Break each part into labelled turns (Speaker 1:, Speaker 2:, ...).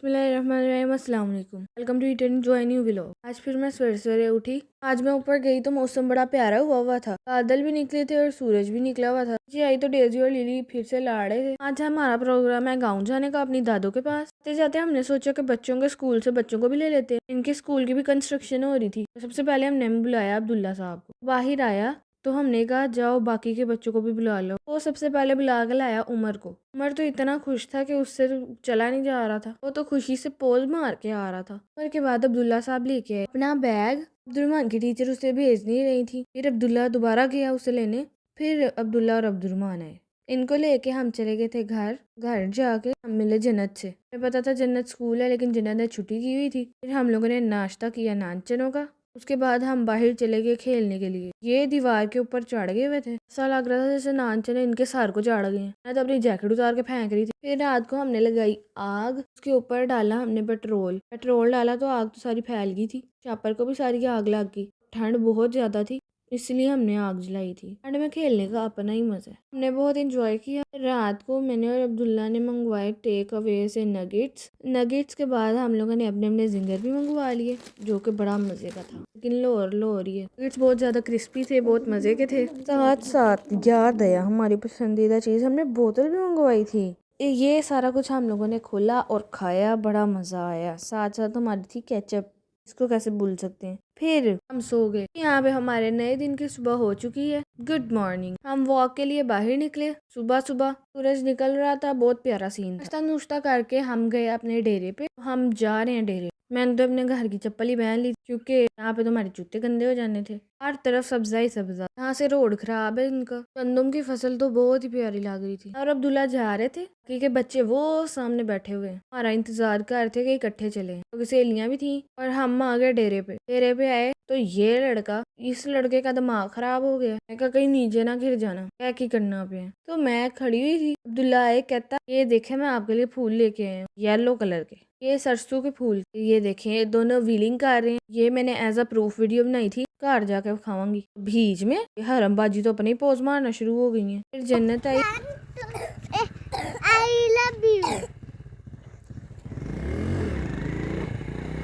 Speaker 1: बिस्मिल्लाहिर्रहमानिर्रहीम, अस्सलाम वालेकुम। Welcome to eat and joy new vlog. आज फिर मैं सवेरे सवेरे उठी। आज मैं ऊपर गई तो मौसम बड़ा प्यारा हुआ था। बादल भी निकले थे और सूरज भी निकला हुआ था। जी आई तो डेजी और लिली फिर से लाड़े थे। आज हमारा प्रोग्राम है गाँव जाने का, अपनी दादों के पास। आते जाते हमने सोचा कि बच्चों के स्कूल से बच्चों को भी ले लेते हैं। इनके स्कूल की भी कंस्ट्रक्शन हो रही थी। तो सबसे पहले हमने बुलाया अब्दुल्ला साहब को। बाहर आया तो हमने कहा जाओ बाकी के बच्चों को भी बुला लो। वो सबसे पहले बुला के लाया उमर को। उमर तो इतना खुश था कि उससे तो चला नहीं जा रहा था। वो तो खुशी से पोज मार के आ रहा था। उमर के बाद अब्दुल्ला साहब लेके आए अपना बैग। अब्दुलरहमान की टीचर उसे भेज नहीं रही थी। फिर अब्दुल्ला दोबारा गया उसे लेने। फिर अब्दुल्ला और अब्दुलरहमान आए। इनको लेके हम चले गए थे घर। घर जाके हम मिले जन्नत से। हमें पता था जन्नत स्कूल है, लेकिन जन्नत ने छुट्टी की हुई थी। फिर हम लोगों ने नाश्ता किया नानचनों का। उसके बाद हम बाहर चले गए खेलने के लिए। ये दीवार के ऊपर चढ़ गए हुए थे। ऐसा लग रहा था जैसे नानचने इनके सर को चाड़ गए हैं। मैं तो अपनी जैकेट उतार के फेंक रही थी। फिर रात को हमने लगाई आग। उसके ऊपर डाला हमने पेट्रोल। पेट्रोल डाला तो आग तो सारी फैल गई थी। चापर को भी सारी आग लग गई। ठंड बहुत ज्यादा थी, इसलिए हमने आग जलाई थी। ठंड में खेलने का अपना ही मजा है। हमने बहुत इंजॉय किया। रात को मैंने और अब्दुल्ला ने मंगवाए टेक अवे से नगेट्स। नगेट्स के बाद हम लोगों ने अपने अपने जिंगर भी मंगवा लिए, जो कि बड़ा मजे का था, लेकिन लोअर लोअर ही है। नगेट्स बहुत ज्यादा क्रिस्पी थे, बहुत मजे के थे। साथ साथ याद आया हमारी पसंदीदा चीज, हमने बोतल भी मंगवाई थी। ये सारा कुछ हम लोगों ने खोला और खाया, बड़ा मजा आया। साथ साथ हमारी थी केचप, इसको कैसे भूल सकते हैं। फिर हम सो गए। यहाँ पे हमारे नए दिन की सुबह हो चुकी है। Good morning. हम वॉक के लिए बाहर निकले। सुबह सुबह सूरज निकल रहा था, बहुत प्यारा सीन था। नाश्ता नुश्ता करके हम गए अपने डेरे पे। हम जा रहे हैं डेरे। मैंने तो अपने घर की चप्पल ही पहन ली, क्योंकि यहाँ पे तो हमारे जूते गंदे हो जाने थे। हर तरफ सब्जा ही सब्जा। यहाँ से रोड खराब है इनका। गंदम की फसल तो बहुत ही प्यारी लग रही थी। और अब्दुल्ला जा रहे थे, क्योंकि बच्चे वो सामने बैठे हुए हैं, हमारा इंतजार कर रहे थे कि इकट्ठे चले। क्योंकि सहेलियां भी थी। और हम आ गए डेरे पे। डेरे पे आए तो ये लड़का, इस लड़के का दिमाग खराब हो गया। मैं कहा कहीं नीचे ना गिर जाना, क्या की करना पे। तो मैं खड़ी हुई थी। अब्दुल्ला आए, कहता ये देखे मैं आपके लिए फूल लेके आया हूँ, येलो कलर के, ये सरसों के फूल। ये देखें, ये दोनों व्हीलिंग कर रहे हैं। ये मैंने एज अ प्रूफ वीडियो बनाई थी, घर जाकर खावांगी। भीज में हरमबाजी तो अपने ही पोज मारना शुरू हो गई है। फिर जन्नत आई। I love you.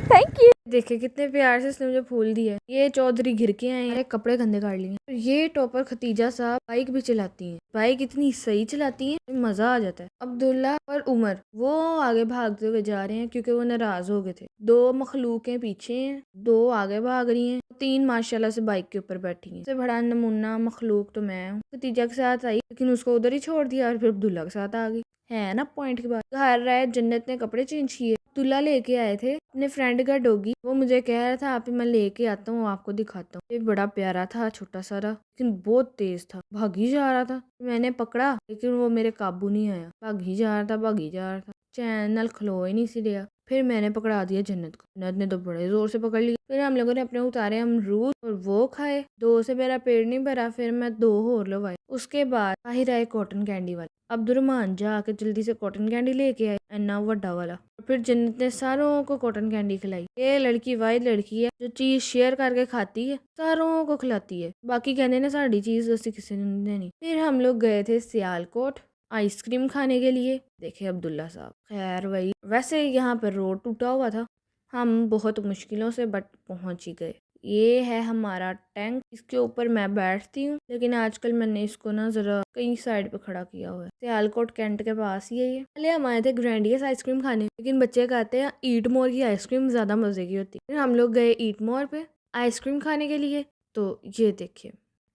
Speaker 1: Thank you. देखे कितने प्यार से इसने मुझे फूल दिया। ये चौधरी घिर के आए हैं, कपड़े गंदे कर लिए। ये टॉपर खतीजा साहब बाइक भी चलाती हैं। बाइक इतनी सही चलाती हैं, मजा आ जाता है। अब्दुल्ला और उमर वो आगे भागते हुए जा रहे हैं, क्योंकि वो नाराज हो गए थे। दो मखलूकें पीछे हैं, दो आगे भाग रही हैं, तीन माशाल्लाह से बाइक के ऊपर बैठी हैं। सबसे बड़ा नमूना मखलूक तो मैं हूँ। खतीजा के साथ आई, लेकिन उसको उधर ही छोड़ दिया और फिर अब्दुल्ला के साथ आ गई। है ना पॉइंट की बात। घर रहे जन्नत ने कपड़े चेंज किए। अब्दुल्ला लेके आए थे अपने फ्रेंड का डॉगी। वो मुझे कह रहा था आप मैं लेके आता हूँ, आपको दिखाता हूँ। ये बड़ा प्यारा था, छोटा सारा, लेकिन बहुत तेज था। भाग ही जा रहा था। मैंने पकड़ा, लेकिन वो मेरे काबू नहीं आया। भाग ही जा रहा था, भाग ही जा रहा था। चैनल खलो ही नहीं सी लिया। फिर मैंने पकड़ा दिया जन्नत को। जन्नत ने तो बड़े जोर से पकड़ लिया। फिर हम लोगों ने अपने उतारे अमरूद और वो खाए। दो से मेरा पेट नहीं भरा, फिर मैं दो और लवाई। उसके बाद बाहर आए कॉटन कैंडी वाले। अब्दुलरहमान जाके जल्दी से कॉटन कैंडी लेके आए, इन्ना वड्डा वाला। फिर जन्नत ने सारों को कॉटन कैंडी खिलाई। ये लड़की वाइड लड़की है जो चीज शेयर करके खाती है, सारों को खिलाती है। बाकी कहने ना साड़ी चीज ऐसी किसी ने देनी। फिर हम लोग गए थे सियालकोट आइसक्रीम खाने के लिए। देखे अब्दुल्ला साहब, खैर वही। वैसे यहाँ पर रोड टूटा हुआ था, हम बहुत मुश्किलों से बट पहुंच ही गए। ये है हमारा टैंक, इसके ऊपर मैं बैठती हूँ, लेकिन आजकल मैंने इसको ना जरा कहीं साइड पे खड़ा किया हुआ है। सियालकोट कैंट के पास ही है ये। पहले हम आए थे ग्रैंडियस आइसक्रीम खाने, लेकिन बच्चे कहते हैं ईट मोर की आइसक्रीम ज्यादा मजे की होती है। फिर हम लोग गए ईट मोर पे आइसक्रीम खाने के लिए। तो ये देखिए,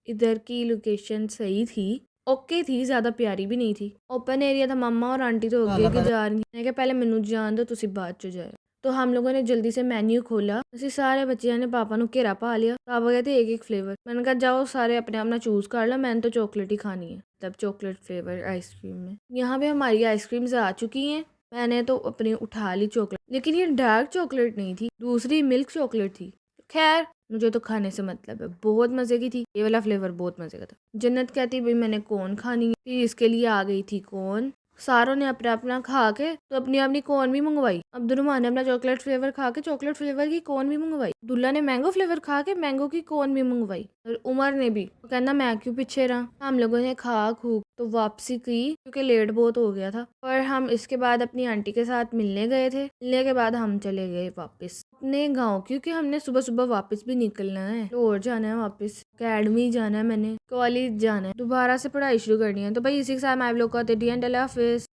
Speaker 1: इधर की लोकेशन सही थी, ओके थी, ज्यादा प्यारी भी नहीं थी। ओपन एरिया था। मम्मा और आंटी तो अगे की जा रही थी। पहले मैनू जान दो, तुसी बाद च जाए। तो हम लोगों ने जल्दी से मेन्यू खोला। ਅਸੀਂ ਸਾਰੇ ਬੱਚਿਆਂ ਨੇ ਪਾਪਾ ਨੂੰ ਘੇਰਾ पा लिया। पापा कहते एक एक फ्लेवर। मैंने कहा जाओ सारे अपने अपना चूज कर लो, मैंने तो चॉकलेट ही खानी है, तब चॉकलेट फ्लेवर आइसक्रीम में। यहाँ पे हमारी आइसक्रीम्स आ चुकी हैं। मैंने तो अपनी उठा ली चॉकलेट, लेकिन ये डार्क चॉकलेट नहीं थी, दूसरी मिल्क चॉकलेट थी। खैर मुझे तो खाने से मतलब है, बहुत मजे की थी। ये वाला फ्लेवर बहुत मजे का था। जन्नत कहती भाई मैंने कौन खानी है, फिर इसके लिए आ गई थी कौन। सारों ने अपना अपना खा के तो अपनी अपनी कोन भी मंगवाई। अब्दुलरहमान ने अपना चॉकलेट फ्लेवर खा के चॉकलेट फ्लेवर की कोन भी मंगवाई। अब्दुल्ला ने मैंगो फ्लेवर खा के मैंगो की कोन भी मंगवाई। और उमर ने भी, वो कहना मैं क्यों पीछे रहा। हम लोगों ने खा खूब तो वापसी की क्योंकि लेट बहुत हो गया था। और हम इसके बाद अपनी आंटी के साथ मिलने गए थे। मिलने के बाद हम चले गए वापस अपने गाँव, क्योंकि हमने सुबह सुबह वापस भी निकलना है, और जाना है वापस अकेडमी जाना है, मैंने कॉलेज जाना है, दोबारा से पढ़ाई शुरू करनी है। तो भाई इसी के साथ मैं आप लोग को कहते हैं अल्लाह हाफिज।